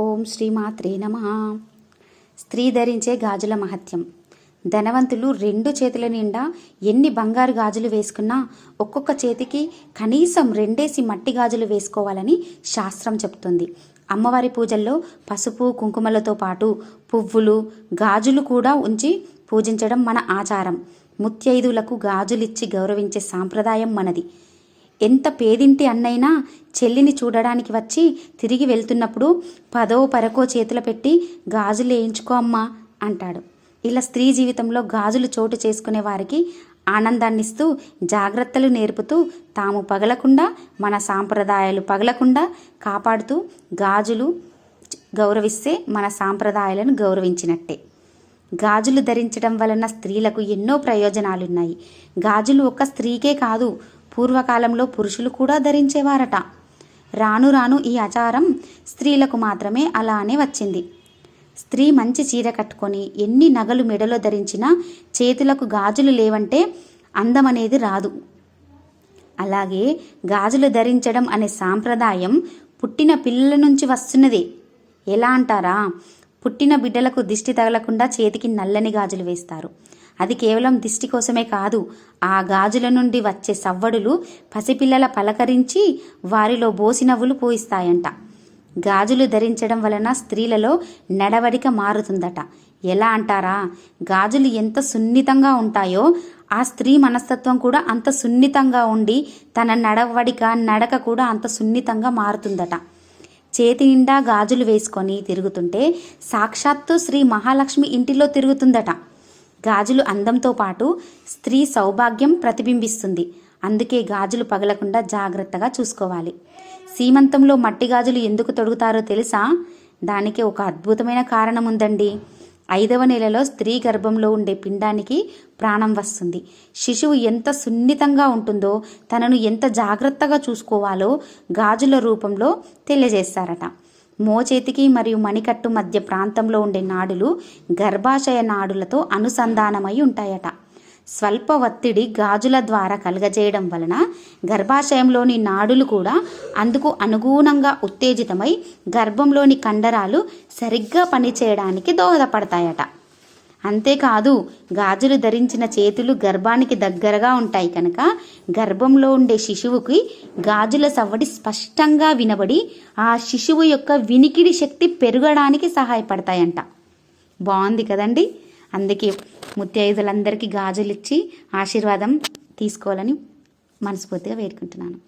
ఓం శ్రీమాత్రే నమః. స్త్రీ ధరించే గాజుల మహత్యం. ధనవంతులు 2 చేతుల నిండా ఎన్ని బంగారు గాజులు వేసుకున్నా ఒక్కొక్క చేతికి కనీసం 2 మట్టి గాజులు వేసుకోవాలని శాస్త్రం చెప్తుంది. అమ్మవారి పూజల్లో పసుపు కుంకుమలతో పాటు పువ్వులు గాజులు కూడా ఉంచి పూజించడం మన ఆచారం. ముత్తైదువులకు గాజులిచ్చి గౌరవించే సాంప్రదాయం మనది. ఎంత పేదింటి అన్నైనా చెల్లిని చూడడానికి వచ్చి తిరిగి వెళ్తున్నప్పుడు 10వ 12వ చేతులు పెట్టి గాజులు వేయించుకో అమ్మా అంటాడు. ఇలా స్త్రీ జీవితంలో గాజులు చోటు చేసుకునే వారికి ఆనందాన్నిస్తూ జాగ్రత్తలు నేర్పుతూ తాము పగలకుండా మన సాంప్రదాయాలు పగలకుండా కాపాడుతూ గాజులు గౌరవిస్తే మన సాంప్రదాయాలను గౌరవించినట్టే. గాజులు ధరించడం వలన స్త్రీలకు ఎన్నో ప్రయోజనాలున్నాయి. గాజులు ఒక్క స్త్రీకే కాదు, పూర్వకాలంలో పురుషులు కూడా ధరించేవారట. రాను రాను ఈ ఆచారం స్త్రీలకు మాత్రమే అలానే వచ్చింది. స్త్రీ మంచి చీర కట్టుకొని ఎన్ని నగలు మెడలో ధరించినా చేతులకు గాజులు లేవంటే అందం అనేది రాదు. అలాగే గాజులు ధరించడం అనే సాంప్రదాయం పుట్టిన పిల్లల నుంచి వస్తున్నదే. ఎలా అంటారా? పుట్టిన బిడ్డలకు దిష్టి తగలకుండా చేతికి నల్లని గాజులు వేస్తారు. అది కేవలం దిష్టి కోసమే కాదు, ఆ గాజుల నుండి వచ్చే సవ్వడులు పసిపిల్లల పలకరించి వారిలో బోసినవ్వులు పోయిస్తాయంట. గాజులు ధరించడం వలన స్త్రీలలో నడవడిక మారుతుందట. ఎలా అంటారా? గాజులు ఎంత సున్నితంగా ఉంటాయో ఆ స్త్రీ మనస్తత్వం కూడా అంత సున్నితంగా ఉండి తన నడక కూడా అంత సున్నితంగా మారుతుందట. చేతి నిండా గాజులు వేసుకొని తిరుగుతుంటే సాక్షాత్తు శ్రీ మహాలక్ష్మి ఇంటిలో తిరుగుతుందట. గాజులు అందంతో పాటు స్త్రీ సౌభాగ్యం ప్రతిబింబిస్తుంది. అందుకే గాజులు పగలకుండా జాగ్రత్తగా చూసుకోవాలి. సీమంతంలో మట్టి గాజులు ఎందుకు తొడుగుతారో తెలుసా? దానికి ఒక అద్భుతమైన కారణం ఉందండి. 5వ నెలలో స్త్రీ గర్భంలో ఉండే పిండానికి ప్రాణం వస్తుంది. శిశువు ఎంత సున్నితంగా ఉంటుందో, తనను ఎంత జాగ్రత్తగా చూసుకోవాలో గాజుల రూపంలో తెలియజేస్తారట. మోచేతికి మరియు మణికట్టు మధ్య ప్రాంతంలో ఉండే నాడులు గర్భాశయ నాడులతో అనుసంధానమై ఉంటాయట. స్వల్ప ఒత్తిడి గాజుల ద్వారా కలుగజేయడం వలన గర్భాశయంలోని నాడులు కూడా అందుకు అనుగుణంగా ఉత్తేజితమై గర్భంలోని కండరాలు సరిగ్గా పనిచేయడానికి దోహదపడతాయట. అంతేకాదు, గాజులు ధరించిన చేతులు గర్భానికి దగ్గరగా ఉంటాయి కనుక గర్భంలో ఉండే శిశువుకి గాజుల సవ్వడి స్పష్టంగా వినబడి ఆ శిశువు యొక్క వినికిడి శక్తి పెరగడానికి సహాయపడతాయంట. బాగుంది కదండి? అందుకే ముత్తైదులందరికీ గాజులు ఇచ్చి ఆశీర్వాదం తీసుకోవాలని మనస్ఫూర్తిగా వేడుకుంటున్నాను.